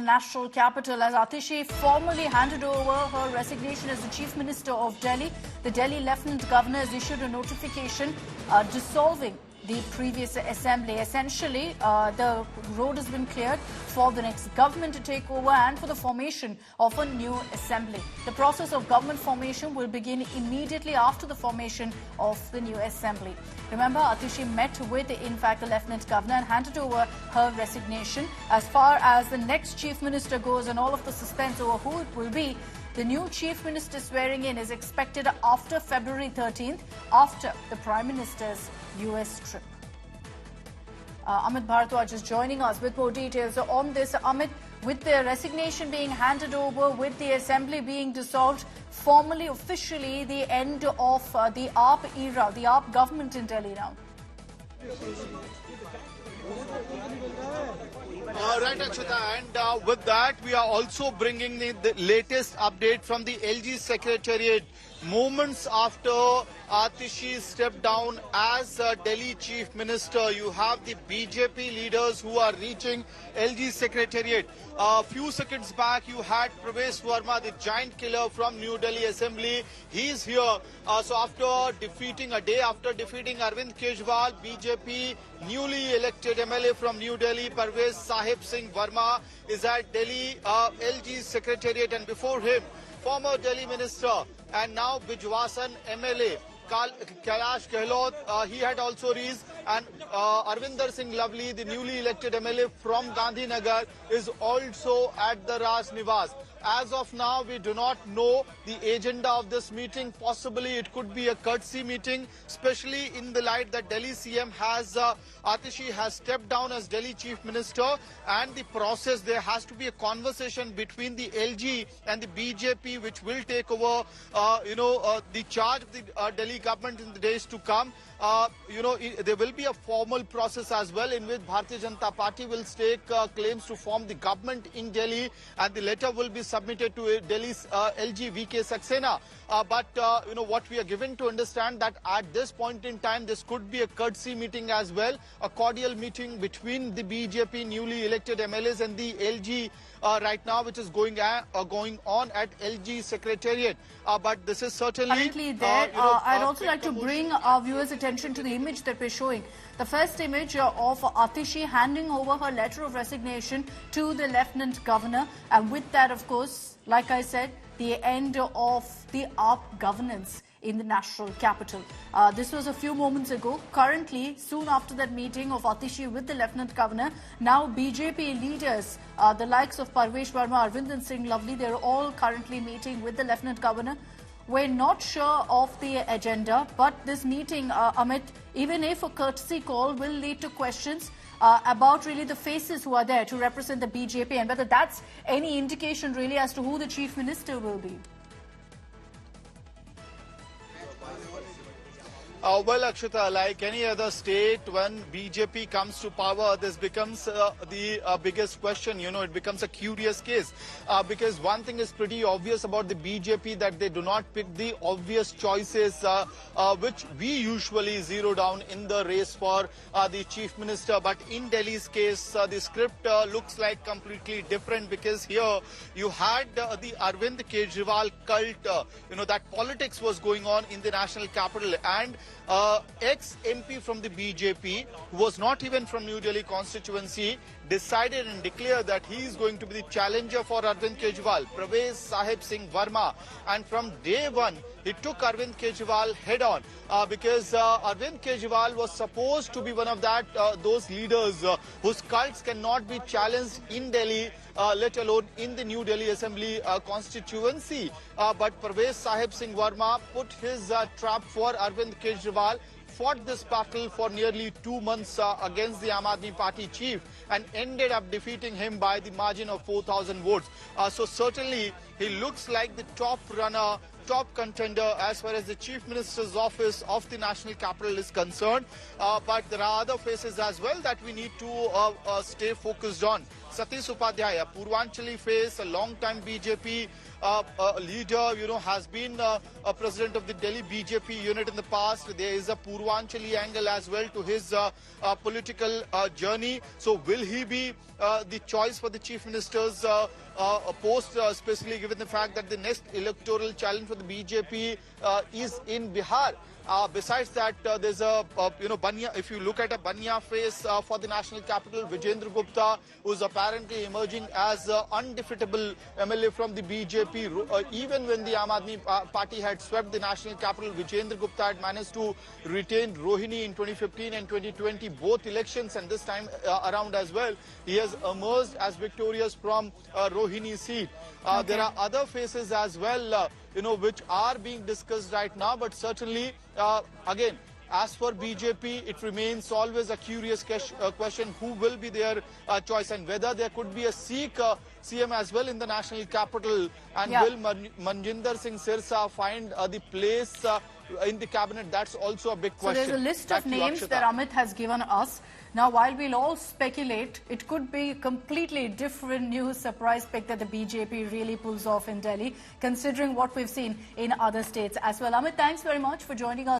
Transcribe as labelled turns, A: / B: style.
A: national capital as Atishi formally handed over her resignation as the Chief Minister of Delhi. The Delhi Lieutenant Governor has issued a notification dissolving the previous assembly. Essentially, the road has been cleared for the next government to take over and for the formation of a new assembly. The process of government formation will begin immediately after the formation of the new assembly. Remember, Atishi met with, in fact, the Lieutenant Governor and handed over her resignation. As far as the next Chief Minister goes and all of the suspense over who it will be, the new Chief Minister swearing in is expected after February 13th, after the Prime Minister's US trip. Amit Bharadwaj is joining us with more details on this. Amit, with the resignation being handed over, with the assembly being dissolved, formally, officially, the end of the AAP era, the AAP government in Delhi now.
B: Right, Akshata, and with that, we are also bringing the latest update from the LG Secretariat. Moments after Atishi stepped down as Delhi Chief Minister, you have the BJP leaders who are reaching LG Secretariat. A few seconds back, you had Pravesh Verma, the giant killer from New Delhi Assembly. He's here. So after defeating, a day after defeating Arvind Kejriwal, BJP newly elected MLA from New Delhi, Parvez Sahib Singh Verma, is at Delhi LG Secretariat, and before him, former Delhi Minister and now Bijwasan MLA Kailash Gehlot, he had also reached, and Arvinder Singh Lovely, the newly elected MLA from Gandhinagar, is also at the Raj Niwas. As of now, we do not know the agenda of this meeting. Possibly it could be a courtesy meeting, especially in the light that Delhi CM has, Atishi has stepped down as Delhi Chief Minister, and the process, there has to be a conversation between the LG and the BJP, which will take over, the charge of the Delhi government in the days to come. There will be a formal process as well in which Bharatiya Janata Party will stake claims to form the government in Delhi, and the letter will be submitted to Delhi's LG VK Saxena. But what we are given to understand that at this point in time, this could be a courtesy meeting as well, a cordial meeting between the BJP newly elected MLAs and the LG right now, which is going on at LG Secretariat. But this is certainly
A: currently there. I'd also like to bring our viewers' attention to the image that we're showing. The first image of Atishi handing over her letter of resignation to the Lieutenant Governor, and with that, of course, like I said, the end of the AAP governance in the national capital. This was a few moments ago. Currently, soon after that meeting of Atishi with the Lieutenant Governor, now BJP leaders, the likes of Parvesh Verma, Arvind Singh Lovely, they're all currently meeting with the Lieutenant Governor. We're not sure of the agenda, but this meeting, Amit, even if a courtesy call, will lead to questions about really the faces who are there to represent the BJP, and whether that's any indication really as to who the Chief Minister will be.
B: Well, Akshata, like any other state, when BJP comes to power, this becomes the biggest question. It becomes a curious case because one thing is pretty obvious about the BJP, that they do not pick the obvious choices which we usually zero down in the race for the Chief Minister. But in Delhi's case, the script looks like completely different, because here you had the Arvind Kejriwal cult, that politics was going on in the national capital, and ex-MP from the BJP, who was not even from New Delhi constituency, decided and declared that he is going to be the challenger for Arvind Kejriwal, Pravesh Sahib Singh Verma. And from day one, he took Arvind Kejriwal head-on because Arvind Kejriwal was supposed to be one of those leaders whose cults cannot be challenged in Delhi, let alone in the New Delhi Assembly constituency. But Pravesh Sahib Singh Verma put his trap for Arvind Kejriwal, fought this battle for nearly 2 months against the Aam Aadmi Party chief, and ended up defeating him by the margin of 4,000 votes. So certainly he looks like the top runner, top contender as far as the Chief Minister's office of the national capital is concerned. But there are other faces as well that we need to stay focused on. Satish Upadhyay, a Purvanchali face, a long-time BJP leader, has been a president of the Delhi BJP unit in the past. There is a Purvanchali angle as well to his political journey. So will he be the choice for the Chief Minister's post, especially given the fact that the next electoral challenge for the BJP is in Bihar? Besides that, there's a, Banya, if you look at a Banya face for the national capital, Vijendra Gupta, who's apparently emerging as undefeatable MLA from the BJP. Even when the Aam Aadmi Party had swept the national capital, Vijendra Gupta had managed to retain Rohini in 2015 and 2020, both elections, and this time around as well. He has emerged as victorious from Rohini seat. There are other faces as well, which are being discussed right now, but certainly, again, as for BJP, it remains always a curious question, who will be their choice, and whether there could be a Sikh CM as well in the national capital, and will Manjinder Singh Sirsa find the place in the cabinet? That's also a big question.
A: So there's a list of names that Amit has given us. Now, while we'll all speculate, it could be completely different new surprise pick that the BJP really pulls off in Delhi, considering what we've seen in other states as well. Amit, thanks very much for joining us.